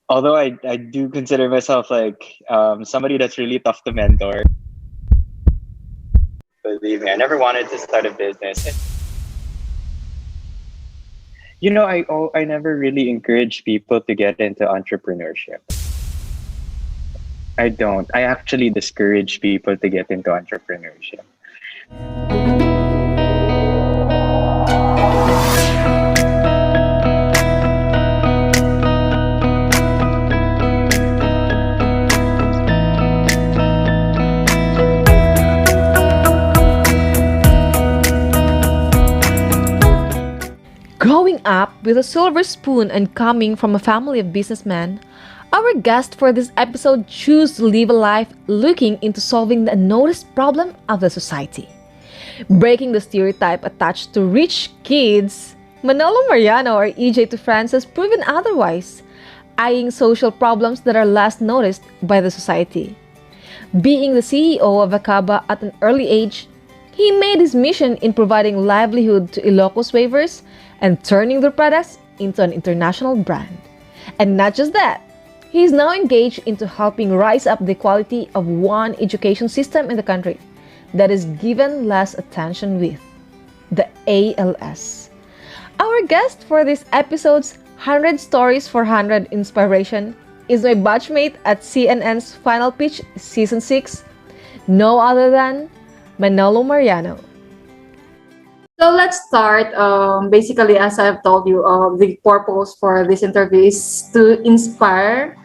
Although I do consider myself like somebody that's really tough to mentor. Believe me, I never wanted to start a business. I never really encourage people to get into entrepreneurship. I don't. I actually discourage people to get into entrepreneurship. Growing up with a silver spoon and coming from a family of businessmen, our guest for this episode chose to live a life looking into solving the unnoticed problem of the society. Breaking the stereotype attached to rich kids, Manolo Mariano or EJ to France has proven otherwise, eyeing social problems that are less noticed by the society. Being the CEO of Acaba at an early age, he made his mission in providing livelihood to Ilocos waivers and turning their products into an international brand. And not just that, he is now engaged into helping rise up the quality of one education system in the country that is given less attention with the ALS. Our guest for this episode's 100 Stories for 100 Inspiration is my batchmate at CNN's Final Pitch Season 6, no other than Manolo Mariano. So let's start. Basically, as I've told you, the purpose for this interview is to inspire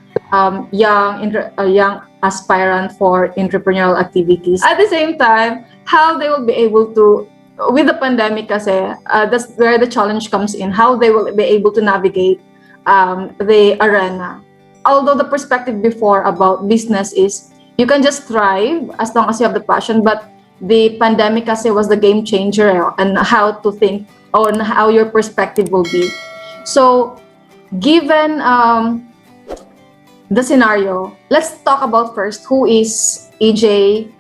young aspirant for entrepreneurial activities. At the same time, how they will be able to, with the pandemic, kasi that's where the challenge comes in. How they will be able to navigate the arena. Although the perspective before about business is you can just thrive as long as you have the passion, but the pandemic kasi was the game changer and how to think on how your perspective will be. So, given the scenario, let's talk about first who is EJ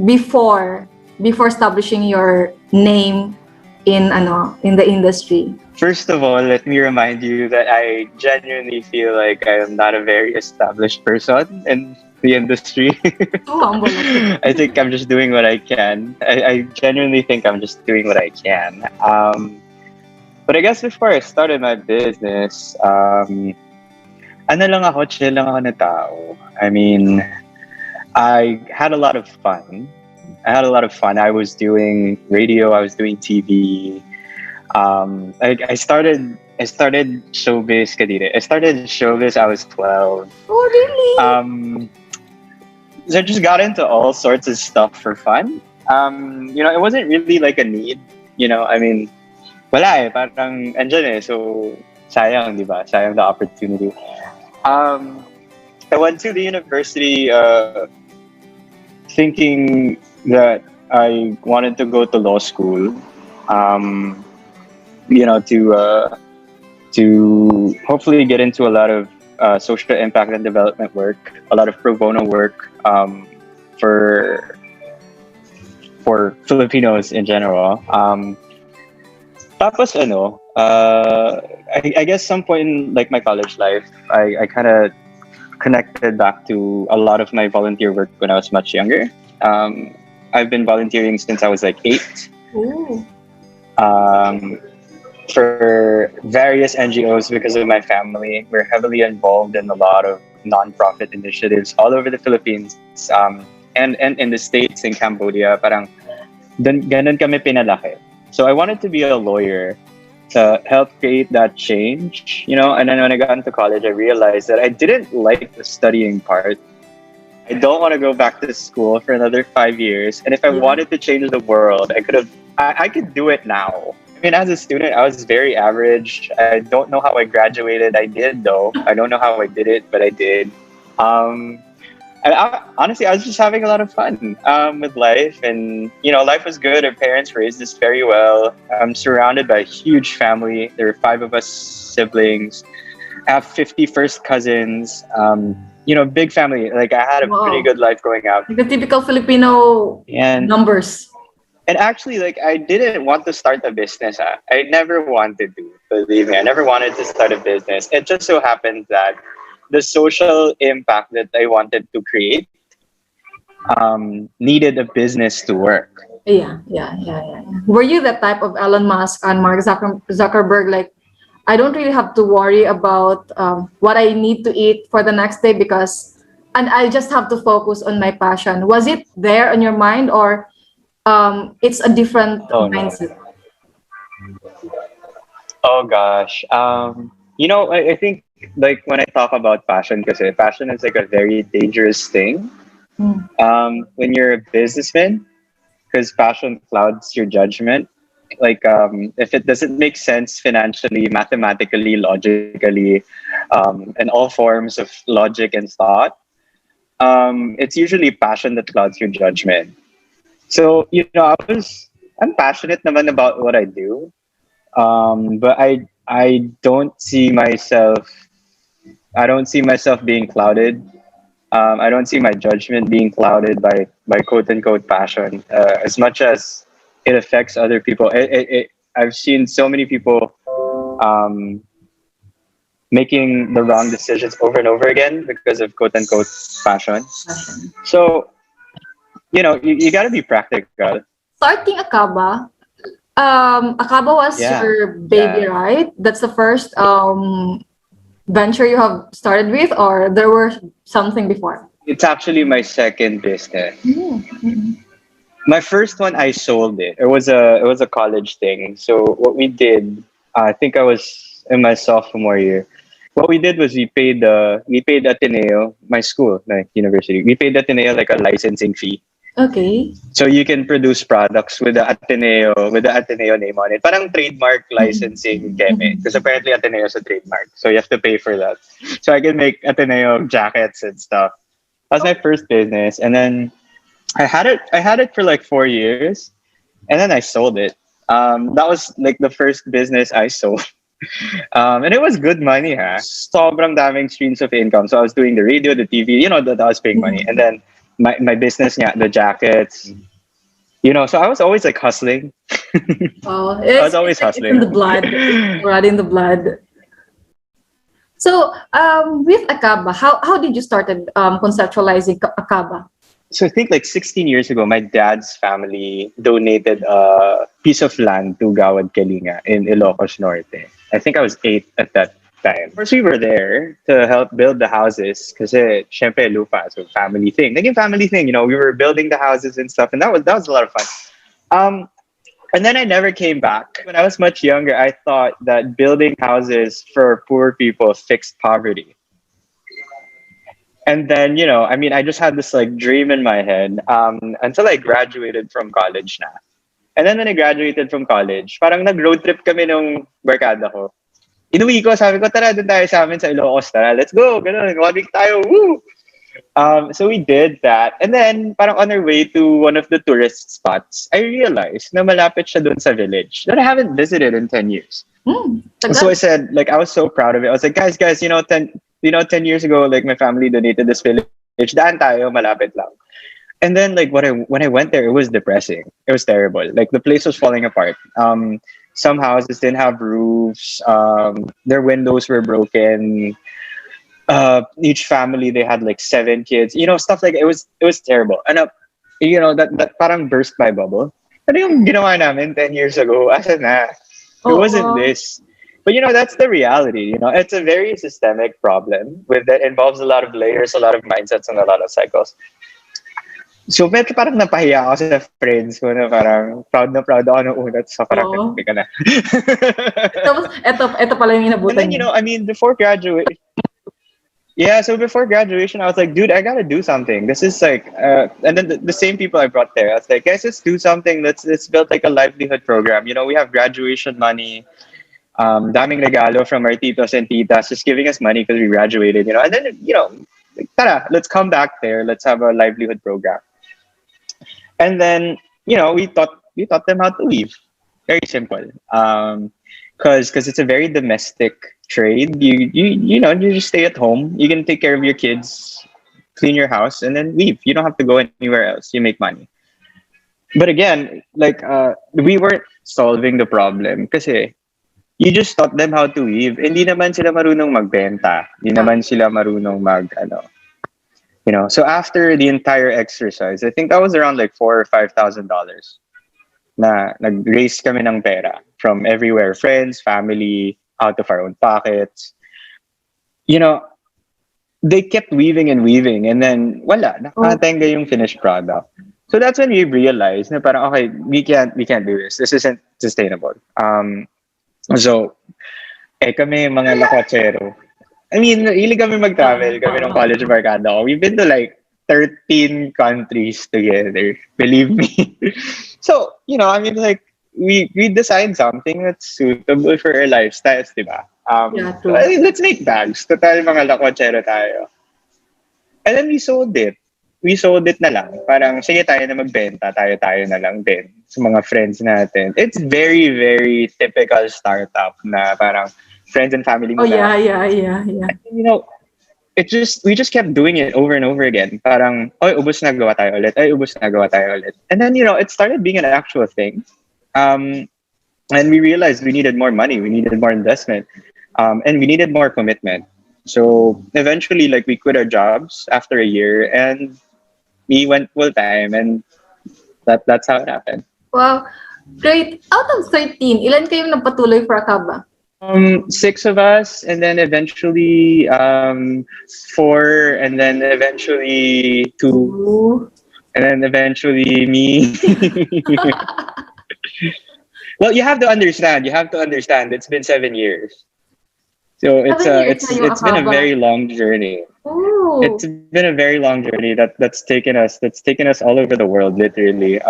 before establishing your name in the industry. First of all, let me remind you that I genuinely feel like I am not a very established person in the industry. So humble. I think I'm just doing what I can. I genuinely think I'm just doing what I can. But I guess before I started my business, ano lang ako, chill lang ako na tao. I mean, I had a lot of fun. I was doing radio, I was doing TV. I started showbiz kadire. I started showbiz I was 12. Oh, really? So I just got into all sorts of stuff for fun. It wasn't really like a need. I mean, wala eh, parang andyan eh. So, sayang, di ba? Sayang the opportunity. I went to the university thinking that I wanted to go to law school. To hopefully get into a lot of social impact and development work, a lot of pro bono work for Filipinos in general. Tapos I guess some point in like my college life, I kind of connected back to a lot of my volunteer work when I was much younger. I've been volunteering since I was like 8. Ooh. For various NGOs because of my family. We're heavily involved in a lot of nonprofit initiatives all over the Philippines and in the States, in Cambodia. Parang ganun kami pinalaki. So I wanted to be a lawyer to help create that change, and then when I got into college, I realized that I didn't like the studying part. I don't want to go back to school for another 5 years. And if I wanted to change the world, I could do it now. I mean, as a student, I was very average. I don't know how I graduated. I did, though. I don't know how I did it, but I did. Honestly, I was just having a lot of fun with life. And, life was good. Our parents raised us very well. I'm surrounded by a huge family. There were 5 of us siblings. I have 50 first cousins. Big family. Like, I had a pretty good life growing up. The typical Filipino numbers. And actually, like, I didn't want to start a business. I never wanted to, believe me. I never wanted to start a business. It just so happened that the social impact that I wanted to create needed a business to work. Yeah. Were you the type of Elon Musk and Mark Zuckerberg, like, I don't really have to worry about what I need to eat for the next day because, and I just have to focus on my passion. Was it there on your mind, or it's a different Oh no. mindset? Oh gosh. I think like when I talk about passion, because passion is like a very dangerous thing. Mm. When you're a businessman, because passion clouds your judgment. Like if it doesn't make sense financially, mathematically, logically, and all forms of logic and thought, it's usually passion that clouds your judgment. So I'm passionate naman about what I do, but I don't see myself. I don't see myself being clouded. I don't see my judgment being clouded by quote unquote passion as much as it affects other people. I've seen so many people um, making the wrong decisions over and over again because of quote unquote passion. Passion. So, you got to be practical. Starting Akaba, Akaba was Yeah. your baby, Yeah. right? That's the first venture you have started with, or there were something before? It's actually my second business. Mm-hmm. My first one, I sold it. It was a college thing. So what we did, I think I was in my sophomore year. What we did was we paid Ateneo, my school, like university. We paid Ateneo like a licensing fee. Okay. So you can produce products with the Ateneo name on it. Parang trademark licensing keme. Because apparently Ateneo is a trademark. So you have to pay for that. So I can make Ateneo jackets and stuff. That was my first business. And then I had it for like 4 years, and then I sold it. That was like the first business I sold. And it was good money, ha. Sobrang daming streams of income. So I was doing the radio, the TV, that I was paying money. And then my business, yeah, the jackets, so I was always like hustling. Oh, I was always it's in hustling. the blood. It's already in the blood. So, with Akaba, how did you started conceptualizing Akaba? So I think like 16 years ago, my dad's family donated a piece of land to Gawad Kalinga in Ilocos Norte. I think I was 8 at that time. Of course, we were there to help build the houses because syempre lupa, so family thing. Naging family thing, we were building the houses and stuff, and that was a lot of fun. Um, and then I never came back. When I was much younger, I thought that building houses for poor people fixed poverty. And then, I just had this like dream in my head until I graduated from college na. And then when I graduated from college, parang nag-road trip kami nung barkada ko. Inuwi ko, sabi ko, tara, dun tayo sa amin sa Ilocos, tara, let's go, ganun, 1 week tayo, woo! So we did that. And then, parang on our way to one of the tourist spots, I realized na malapit siya dun sa village that I haven't visited in 10 years. So I said, like, I was so proud of it. I was like, guys, 10 years ago, like, my family donated this village. Daan tayo, malapit lang. And then, like, when I went there, it was depressing. It was terrible. Like, the place was falling apart. Some houses didn't have roofs. Their windows were broken. Each family, they had like 7 kids. Stuff like it was terrible. And that parang burst my bubble. Ano yung ginawa namin 10 years ago? Asa na? It wasn't this. But that's the reality. It's a very systemic problem that involves a lot of layers, a lot of mindsets, and a lot of cycles. So medyo parang napahiya ako sa friends ko na parang proud na proud ako nung una. So parang hindi ka na. Tapos, ito pala yung And inabutan then, before graduation, yeah, so before graduation, I was like, dude, I gotta do something. This is like, and then the same people I brought there, I was like, guys, let's do something. Let's build like a livelihood program. We have graduation money, daming regalo from our titos and titas, just giving us money because we graduated, and then, like, tara, let's come back there. Let's have a livelihood program. And then, we taught them how to weave. Very simple. Because it's a very domestic trade. You just stay at home. You can take care of your kids, clean your house, and then leave. You don't have to go anywhere else. You make money. But again, like we weren't solving the problem because you just taught them how to weave. Hindi naman sila marunong magbenta. Hindi naman sila marunong So after the entire exercise, I think that was around like $4,000 or $5,000 na nag-raise kami ng pera from everywhere, friends, family, out of our own pockets. They kept weaving and weaving, and then wala, nakatenga yung finished product. So that's when we realized na parang, okay, we can't do this. This isn't sustainable. So, kami mga lakwachero. I mean, really kami mag-travel. Kami ng college barkada ko. We've been to like 13 countries together. Believe me. So, like, we decide something that's suitable for our lifestyles, di ba? True. Let's make bags. Total, mga lakwachero tayo. And then we sold it. We sold it na lang. Parang, sige tayo na magbenta. Tayo na lang din sa mga friends natin. It's very, very typical startup na parang friends and family mo yeah. We just kept doing it over and over again. Parang, ubos na gawa tayo ulit. And then, it started being an actual thing. And we realized we needed more money. We needed more investment. And we needed more commitment. So eventually, like, we quit our jobs after a year and we went full time, and that's how it happened. Wow. Great. Out of 13, ilan kayo nagpatuloy for Akaba? 6 of us, and then eventually 4, and then eventually 2, and then eventually me. Well, you have to understand. It's been 7 years. So it's been a very long journey. Ooh. It's been a very long journey that's taken us all over the world, literally.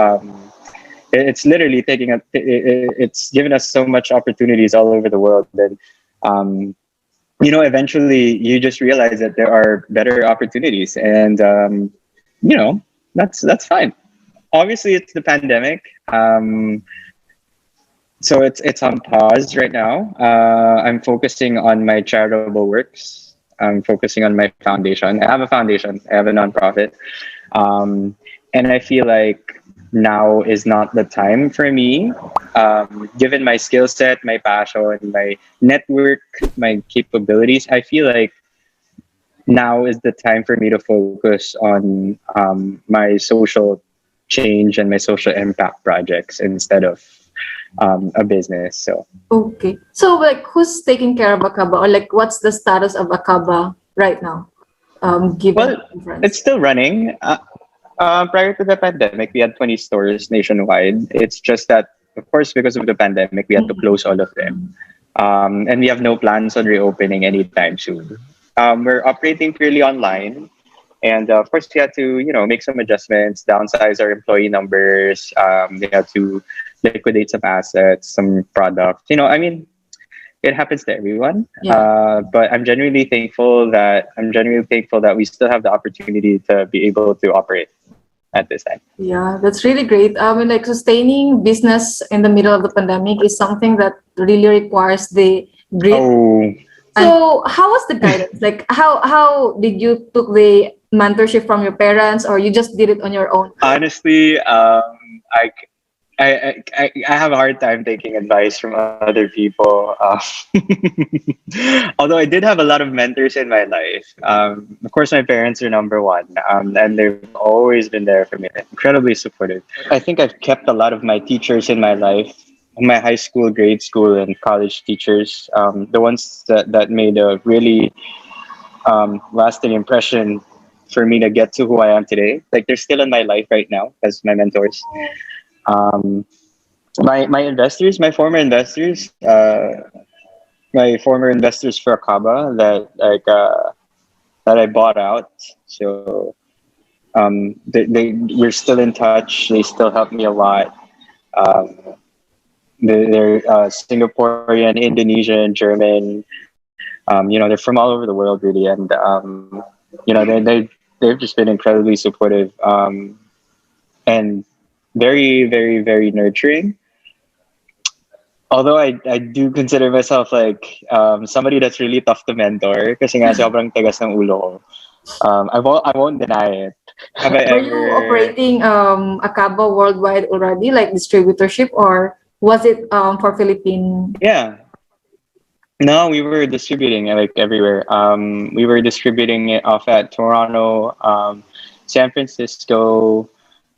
It's literally it's given us so much opportunities all over the world. And eventually you just realize that there are better opportunities, and that's fine. Obviously, it's the pandemic. So it's on pause right now. I'm focusing on my charitable works. I'm focusing on my foundation. I have a foundation. I have a nonprofit. And I feel like now is not the time for me, given my skill set, my passion, my network, my capabilities. I feel like now is the time for me to focus on my social change and my social impact projects instead of a business. So okay. So like, who's taking care of Akaba, or like, what's the status of Akaba right now? It's still running. Prior to the pandemic, we had 20 stores nationwide. It's just that, of course, because of the pandemic, we had to close all of them. And we have no plans on reopening anytime soon. We're operating purely online. And of course, we had to, make some adjustments, downsize our employee numbers. We had to liquidate some assets, some products. It happens to everyone. Yeah. But I'm genuinely thankful that we still have the opportunity to be able to operate at this time. Yeah, that's really great. Like, sustaining business in the middle of the pandemic is something that really requires the grit. Oh. So how was the guidance? Like, how did you took the mentorship from your parents, or you just did it on your own? Honestly, I have a hard time taking advice from other people. Although I did have a lot of mentors in my life. Of course, my parents are number one, and they've always been there for me, incredibly supportive. I think I've kept a lot of my teachers in my life, my high school, grade school, and college teachers, the ones that made a really lasting impression for me to get to who I am today. Like, they're still in my life right now as my mentors. My investors, my former investors for Akaba that I bought out. So we're still in touch. They still help me a lot. They're Singaporean, Indonesian, German. They're from all over the world, really, and they've just been incredibly supportive and very, very, very nurturing. Although I do consider myself like somebody that's really tough to mentor, kasi nga sobrang tagas ng ulo ko. I won't deny it. Were you operating Akaba worldwide already, like distributorship, or was it for Philippine? Yeah. No, we were distributing it like everywhere. We were distributing it off at Toronto, San Francisco,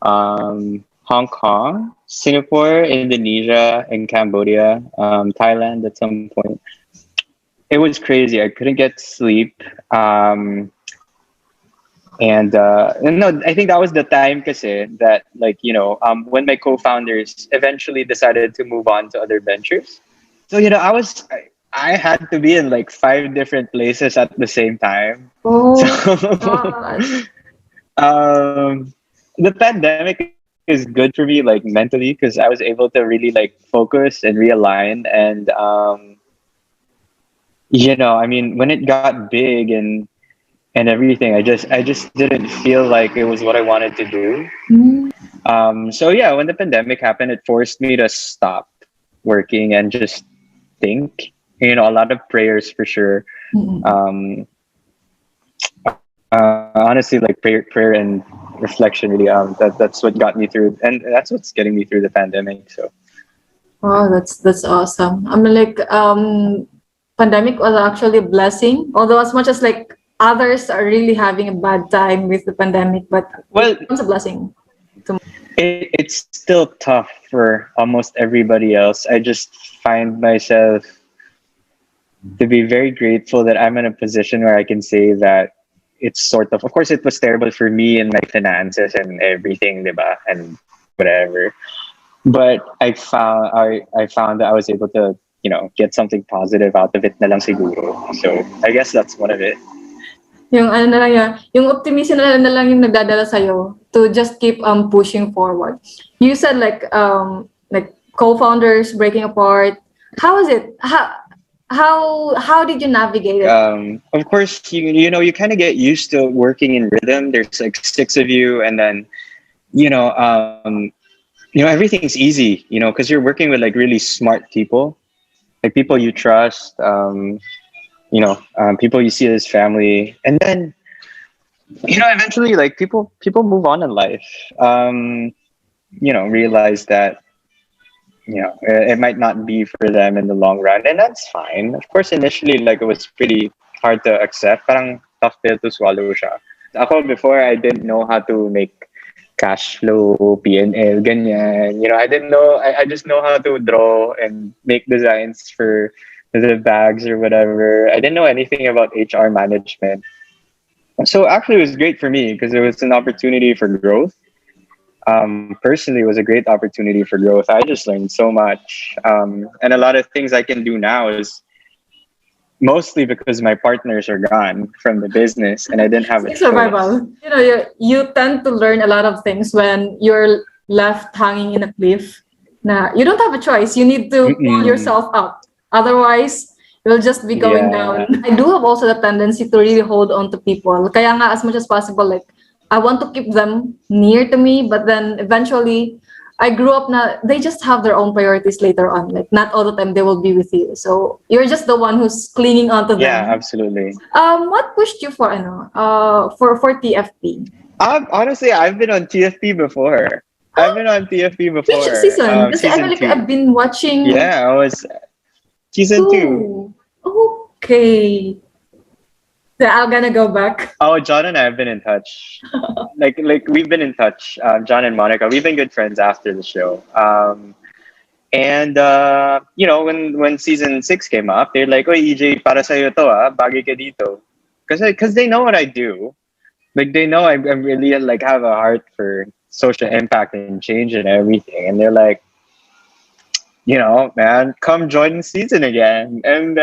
Hong Kong, Singapore, Indonesia, and Cambodia, Thailand at some point. It was crazy. I couldn't get sleep. And no, I think that was the time kasi that like, when my co-founders eventually decided to move on to other ventures. So, I had to be in like 5 different places at the same time. Oh So gosh. um, the pandemic is good for me, like mentally, because I was able to really like focus and realign. And I mean, when it got big and everything, I just didn't feel like it was what I wanted to do. Mm. So yeah, when the pandemic happened, it forced me to stop working and just think. A lot of prayers for sure. Mm-mm. Honestly, like prayer and reflection really. That's what got me through, and that's what's getting me through the pandemic. So Wow, that's awesome. I mean, like, pandemic was actually a blessing. Although as much as like others are really having a bad time with the pandemic, but well, it becomes a blessing. it's still tough for almost everybody else. I just find myself to be very grateful that I'm in a position where I can say that it's sort of course, it was terrible for me and my finances and everything, diba? And whatever. But I found that I was able to, get something positive out of it na lang siguro. So I guess that's one of it. Yung ano na lang yan, yung optimism na lang yung nagdadala sa'yo to just keep pushing forward. You said like co-founders breaking apart. How is it? How did you navigate it? Of course, you kind of get used to working in rhythm. There's like 6 of you, and then you know, um, everything's easy. Because you're working with like really smart people, like people you trust. People you see as family, and then eventually, like people move on in life. Realize that it might not be for them in the long run, and that's fine. Of course, initially, like it was pretty hard to accept. Parang tough pill to swallow siya. Ako before, I didn't know how to make cash flow, P&L, ganyan. I didn't know. I just know how to draw and make designs for the bags or whatever. I didn't know anything about HR management. So actually, it was great for me because it was an opportunity for growth. Personally, it was a great opportunity for growth. I just learned so much. And a lot of things I can do now is mostly because my partners are gone from the business and I didn't have a It's choice. survival. You tend to learn a lot of things when you're left hanging in a cliff. Na you don't have a choice. You need to pull Mm-mm. yourself up. Otherwise, you'll just be going Yeah. down. I do have also the tendency to really hold on to people. Kaya nga, as much as possible, like I want to keep them near to me, but then eventually I grew up now, they just have their own priorities later on. Like not all the time they will be with you. So you're just the one who's clinging onto Yeah, them. absolutely. What pushed you for for TFP? Honestly, I've been on TFP before. I've been on TFP Which before. season? Because I feel Season like I've two. been watching Yeah, I was season two. two. Okay. So I'm gonna go back. Oh, John and I have been in touch. Like we've been in touch. John and Monica, we've been good friends after the show. And when season 6 came up, they're like, "Oh, EJ, para sa'yo to bagay ka dito," because they know what I do. Like they know I'm really like have a heart for social impact and change and everything, and they're like, man, come join the season again, and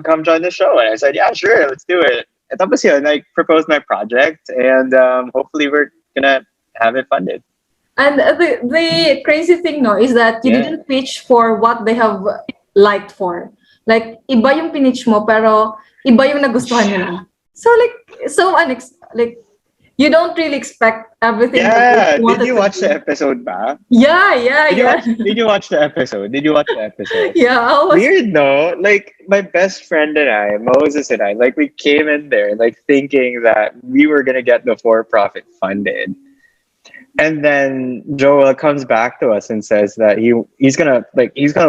come join the show. And I said, yeah, sure, let's do it. And tapos yun, I proposed my project, and hopefully we're gonna have it funded. And the crazy thing no is that you Yeah. didn't pitch for what they have liked for. Like iba yung pinitch mo pero iba yung nagustuhan nila. So like you don't really expect everything that Yeah. you Did wanted you to watch the do. episode, ba? Yeah, yeah, Did you yeah. watch? Did you watch the episode? Did you watch the episode? Yeah, I was Weird, no? Like my best friend and I, Moses and I, like we came in there like thinking that we were gonna get the for-profit funded. And then Joel comes back to us and says that he's gonna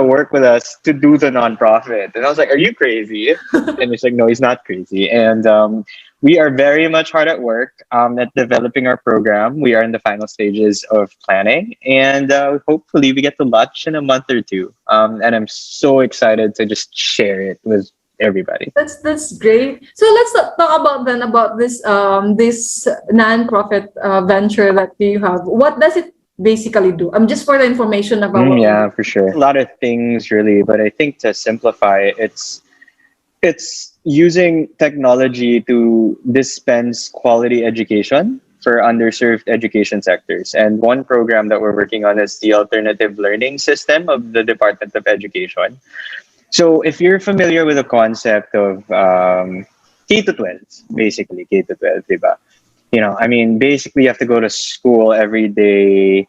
work with us to do the nonprofit. And I was like, "Are you crazy?" And he's like, "No, he's not crazy." And we are very much hard at work at developing our program. We are in the final stages of planning, and hopefully we get to launch in a month or two. And I'm so excited to just share it with everybody. That's great. So let's talk about then about this non-profit venture that you have. What does it basically do? Just for the information about what Yeah, for sure. A lot of things really, but I think to simplify, it's using technology to dispense quality education for underserved education sectors. And one program that we're working on is the alternative learning system of the Department of Education. So if you're familiar with the concept of K to 12, basically K to 12, diba? I mean, basically you have to go to school every day,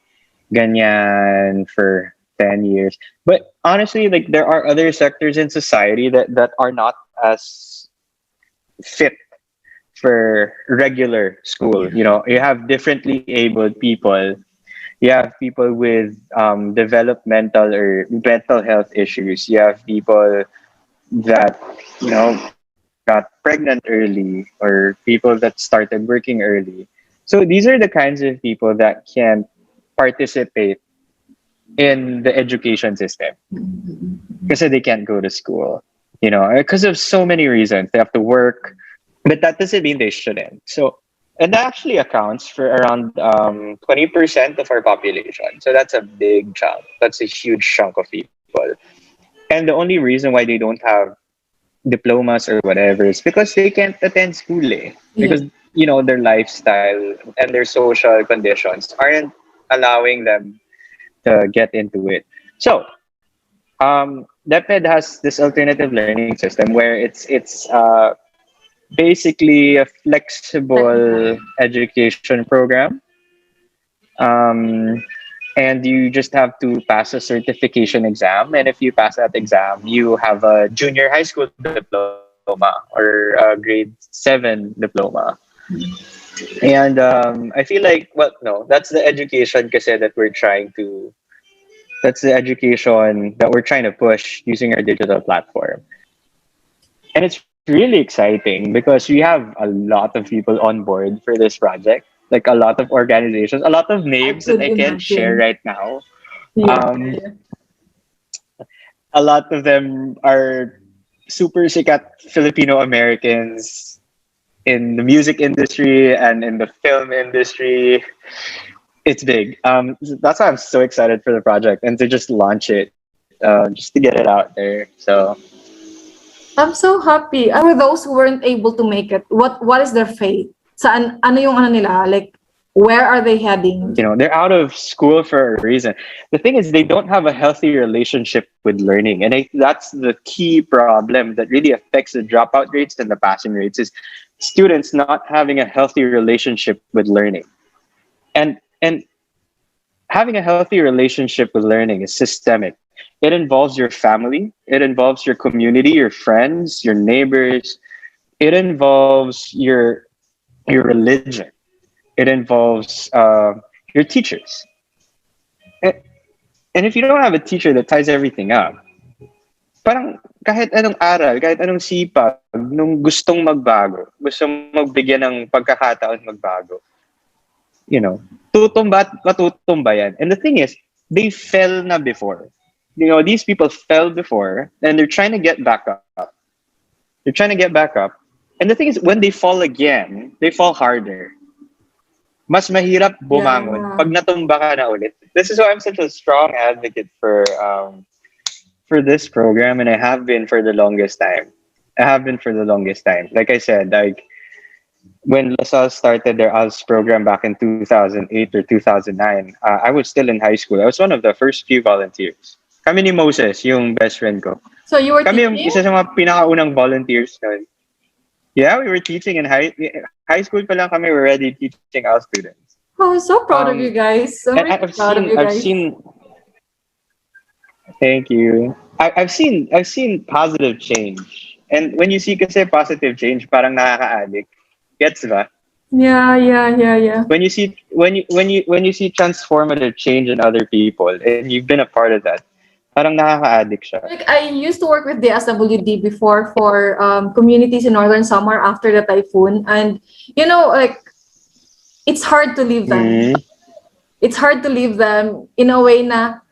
ganyan, for 10 years. But honestly, like there are other sectors in society that are not as fit for regular school. You have differently abled people. You have people with developmental or mental health issues. You have people that got pregnant early, or people that started working early. So these are the kinds of people that can participate in the education system because they can't go to school, because of so many reasons. They have to work, but that doesn't mean they shouldn't. So, and that actually accounts for around 20% of our population. So that's a big chunk. That's a huge chunk of people. And the only reason why they don't have diplomas or whatever is because they can't attend school, Yeah. because their lifestyle and their social conditions aren't allowing them to get into it. So DepEd has this alternative learning system where it's basically a flexible education program, um, and you just have to pass a certification exam. And if you pass that exam, you have a junior high school diploma or a grade 7 diploma. And I feel like, well, no, that's the education kasi that we're trying to. That's the education that we're trying to push using our digital platform. And it's really exciting because we have a lot of people on board for this project, like a lot of organizations, a lot of I names that could I can't share imagine. right now. Yeah. Um, a lot of them are super sikat Filipino Americans in the music industry and in the film industry. It's big. That's why I'm so excited for the project and to just launch it, just to get it out there. So I'm so happy. For those who weren't able to make it, what is their fate? Saan ano yung ano nila? Like where are they heading? they're out of school for a reason. The thing is, they don't have a healthy relationship with learning, and that's the key problem that really affects the dropout rates and the passing rates. Is students not having a healthy relationship with learning, and having a healthy relationship with learning is systemic. It involves your family, it involves your community, your friends, your neighbors. It involves your religion. It involves your teachers. And, and if you don't have a teacher that ties everything up, parang kahit anong aral, kahit anong sipag, nung gustong magbago, gustong magbigyan ng pagkakataon magbago, tutumba at matutumba yan. And the thing is, they fell na before. These people fell before, and they're trying to get back up. They're trying to get back up. And the thing is, when they fall again, they fall harder. Mas mahirap bumangon Yeah. pag natumba ka na ulit. This is why I'm such a strong advocate for this program, and I have been for the longest time. Like I said, like when LaSalle started their ALS program back in 2008 or 2009, I was still in high school. I was one of the first few volunteers. Kami ni Moses, yung best friend ko. So you were Kami yung teaching? isa sa mga pinakaunang volunteers noon. Yeah, we were teaching in high school pa lang kami, we were already teaching our students. Oh, so proud of you guys. So And really proud of you I've guys. seen. Thank you. I've seen positive change, and when you see kasi positive change, parang nakaka-addict. Gets ba? Yeah. When you see when you see transformative change in other people and you've been a part of that, parang nakaka-addict siya. Like I used to work with the SWD before for communities in Northern Samar after the typhoon, and like it's hard to leave them. Mm. It's hard to leave them in a way na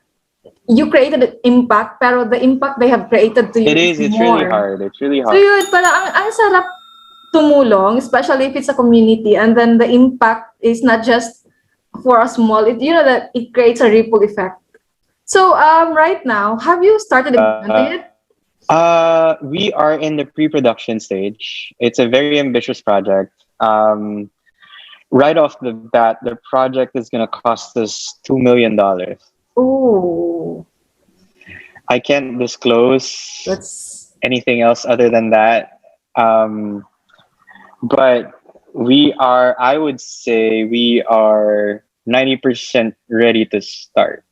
you created an impact, pero the impact they have created to you It is is. It's really more. hard. It's really So hard. yun, parang ang sarap tumulong, especially if it's a community, and then the impact is not just for a small, that it creates a ripple effect. So right now, have you started implementing it? We are in the pre-production stage. It's a very ambitious project. Right off the bat, the project is going to cost us $2 million. Oh, I can't disclose that's anything else other than that. But I would say we are 90% ready to start.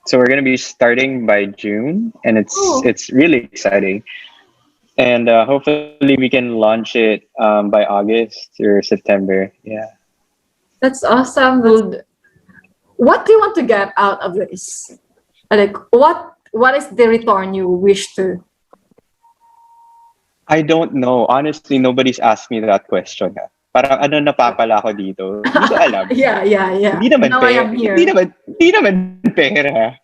So we're going to be starting by June, and it's really exciting. And hopefully we can launch it by August or September. Yeah. that's awesome. What do you want to get out of this? Like, what is the return you wish to? I don't know. Honestly, nobody's asked me that question. Ha. Parang ano napapala ko dito? Hindi ko alam. Yeah. Hindi naman Now I am here. hindi naman pera.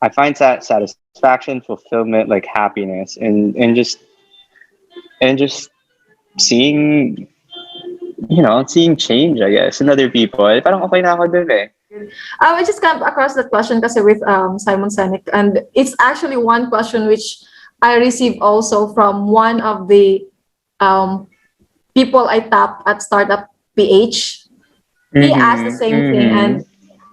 I find satisfaction, fulfillment, like happiness, and just seeing seeing change, I guess, in other people. Parang okay na ako dun eh. I just came across that question kasi with Simon Sinek, and it's actually one question which I received also from one of the people I tapped at Startup PH. He asked the same thing, and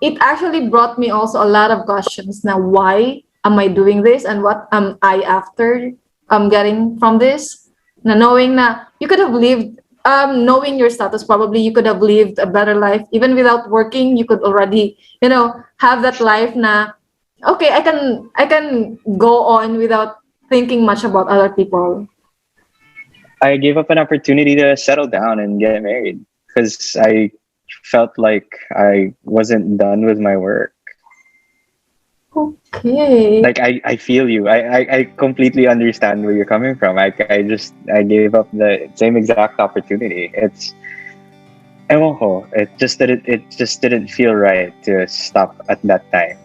it actually brought me also a lot of questions. Now, why am I doing this, and what am I after getting from this? Now, knowing that you could have lived, knowing your status, probably you could have lived a better life even without working. You could already, have that life. Na okay, I can go on without thinking much about other people. I gave up an opportunity to settle down and get married because I felt like I wasn't done with my work. Okay. Like I feel you. I completely understand where you're coming from. I gave up the same exact opportunity. Ewan ko, it just didn't feel right to stop at that time.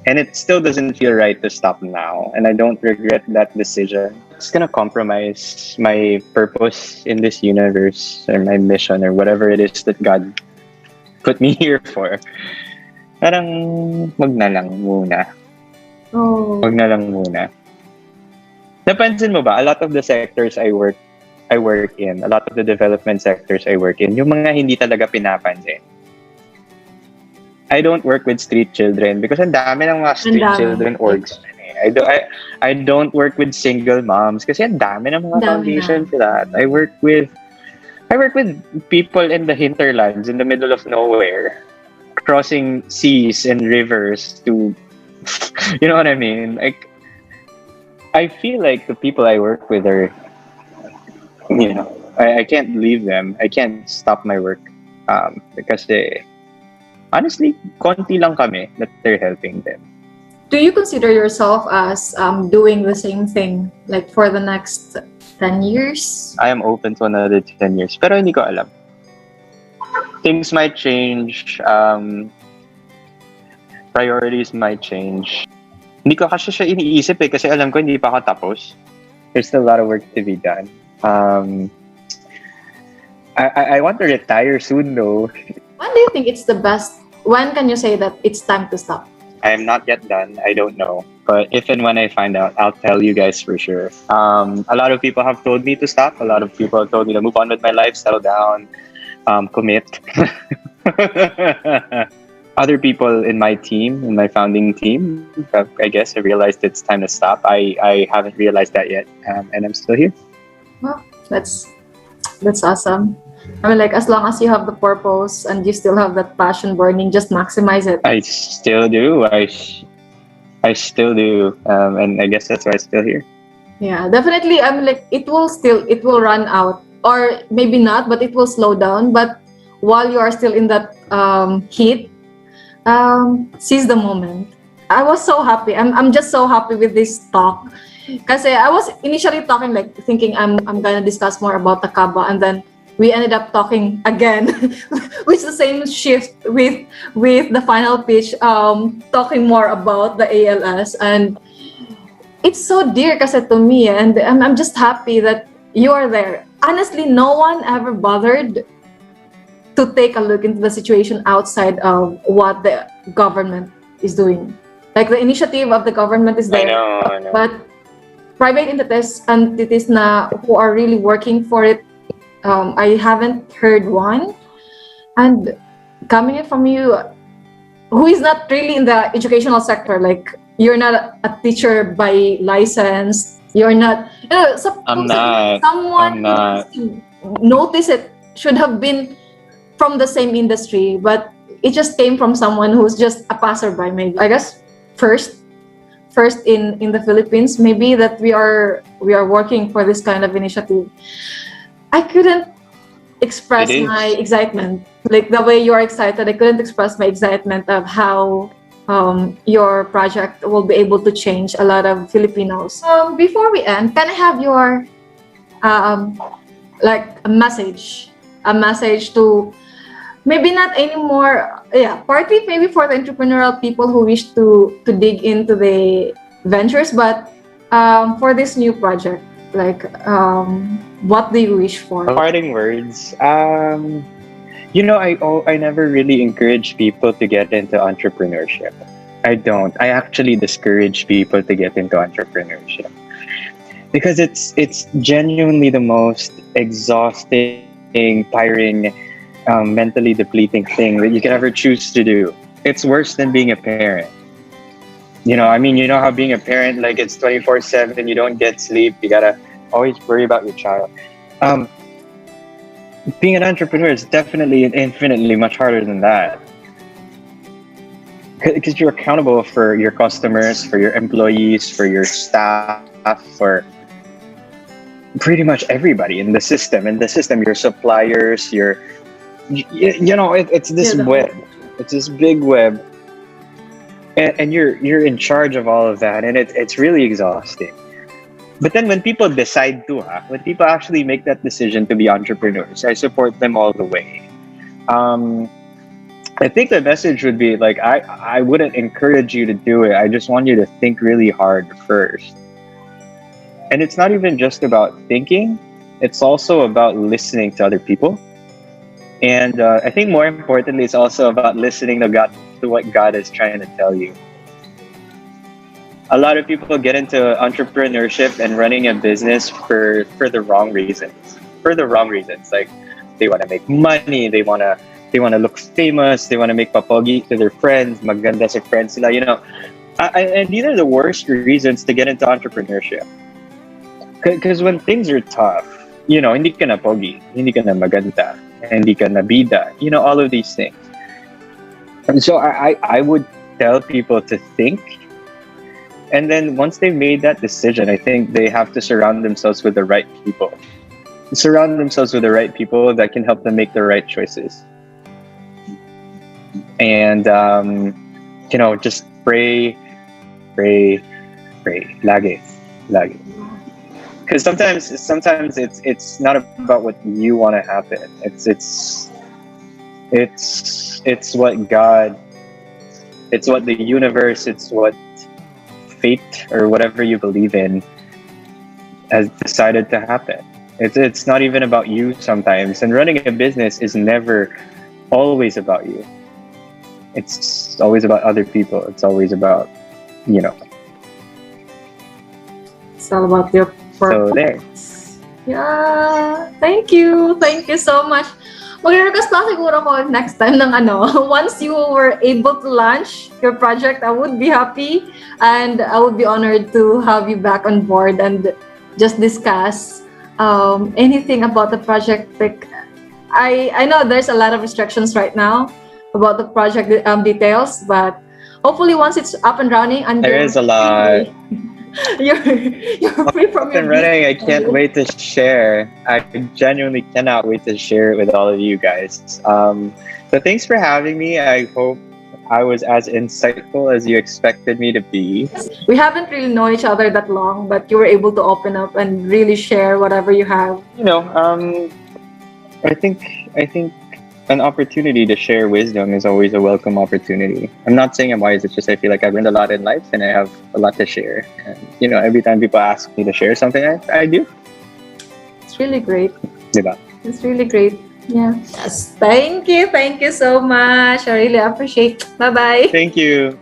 And it still doesn't feel right to stop now. And I don't regret that decision. It's gonna compromise my purpose in this universe or my mission or whatever it is that God put me here for. Parang wag na lang muna. Oh. Wag na lang muna. Napansin mo ba, a lot of the sectors I work in, a lot of the development sectors I work in, yung mga hindi talaga pinapansin. I don't work with street children because ang dami ng mga street children orgs. I don't work with single moms kasi ang dami ng mga foundation for that. I work with people in the hinterlands in the middle of nowhere, crossing seas and rivers to you know what I mean? Like I feel like the people I work with are I can't leave them. I can't stop my work because honestly, konti lang kami that they're helping them. Do you consider yourself as doing the same thing like for the next 10 years? I am open to another 10 years. Pero hindi ko alam. Things might change. Priorities might change. Hindi ko kasi siya iniisip kasi alam ko hindi pa ako tapos. There's still a lot of work to be done. I want to retire soon though. When do you think it's the best? When can you say that it's time to stop? I am not yet done. I don't know. But if and when I find out, I'll tell you guys for sure. A lot of people have told me to stop. A lot of people have told me to move on with my life, settle down, commit. Other people in my team, in my founding team, I guess have realized it's time to stop. I haven't realized that yet, and I'm still here. Well, that's awesome. I mean, like, as long as you have the purpose and you still have that passion burning, just maximize it. I still do. I still do. And I guess that's why I'm still here. Yeah, definitely. I mean, like, it will run out, or maybe not, but it will slow down. But while you are still in that heat, seize the moment. I was so happy. I'm just so happy with this talk. Kasi I was initially talking, like thinking I'm gonna discuss more about the Kaba, and then we ended up talking again with the same shift with the final pitch, talking more about the ALS, and it's so dear kasi to me, and I'm just happy that you are there. Honestly, no one ever bothered to take a look into the situation outside of what the government is doing. Like the initiative of the government is there, I know. but private entities na who are really working for it, I haven't heard one. And coming in from you, who is not really in the educational sector, like you're not a teacher by license, you're not, I'm not. someone I'm not. who notice it should have been from the same industry, but it just came from someone who's just a passerby, maybe. I guess first in the Philippines, maybe, that we are working for this kind of initiative. I couldn't express It is. my excitement like the way you are excited. I couldn't express my excitement of how your project will be able to change a lot of Filipinos. Before we end, can I have your like a message to, maybe not anymore, partly maybe for the entrepreneurial people who wish to dig into the ventures, but for this new project, like what do you wish for? Parting words. I never really encourage people to get into entrepreneurship. I don't. I actually discourage people to get into entrepreneurship because it's genuinely the most exhausting, tiring, mentally depleting thing that you can ever choose to do. It's worse than being a parent. You know how being a parent, like, it's 24/7, you don't get sleep, you gotta always worry about your child. Being an entrepreneur is definitely infinitely much harder than that. Because you're accountable for your customers, for your employees, for your staff, for pretty much everybody in the system. Your suppliers, it's this web. It's this big web, and you're in charge of all of that, and it's really exhausting. But then when people when people actually make that decision to be entrepreneurs, I support them all the way. I think the message would be, like, I wouldn't encourage you to do it. I just want you to think really hard first. And it's not even just about thinking, it's also about listening to other people. And I think more importantly, it's also about listening to what God is trying to tell you. A lot of people get into entrepreneurship and running a business for the wrong reasons. Like, they want to make money, they want to look famous, they want to make papogi to their friends, maganda sa friends sila, and these are the worst reasons to get into entrepreneurship. Because when things are tough, hindi ka na pogi, hindi ka na maganda, hindi ka na bida, all of these things. And so I would tell people to think. And then once they've made that decision, I think they have to surround themselves with the right people. Surround themselves with the right people that can help them make the right choices. And, just pray. Lagi. Because sometimes it's not about what you want to happen. It's what God, it's what the universe, it's what fate or whatever you believe in has decided to happen. It's not even about you sometimes, and running a business is never always about you. It's always about other people. It's always about, It's all about your purpose. So there. Yeah, thank you so much. Mag-request lang siguro ko next time ng once you were able to launch your project, I would be happy and I would be honored to have you back on board and just discuss anything about the project. Like, I know there's a lot of restrictions right now about the project details, but hopefully once it's up and running, and There is a lot. you're free from Up your and running. I business. can't wait to share. I genuinely cannot wait to share it with all of you guys. So thanks for having me. I hope I was as insightful as you expected me to be. We haven't really known each other that long, but you were able to open up and really share whatever you have. I think an opportunity to share wisdom is always a welcome opportunity. I'm not saying I'm wise. It's just I feel like I've learned a lot in life and I have a lot to share. And every time people ask me to share something, I do. It's really great. Diba? It's really great. Yeah. Yes. Thank you. Thank you so much. I really appreciate. Bye-bye. Thank you.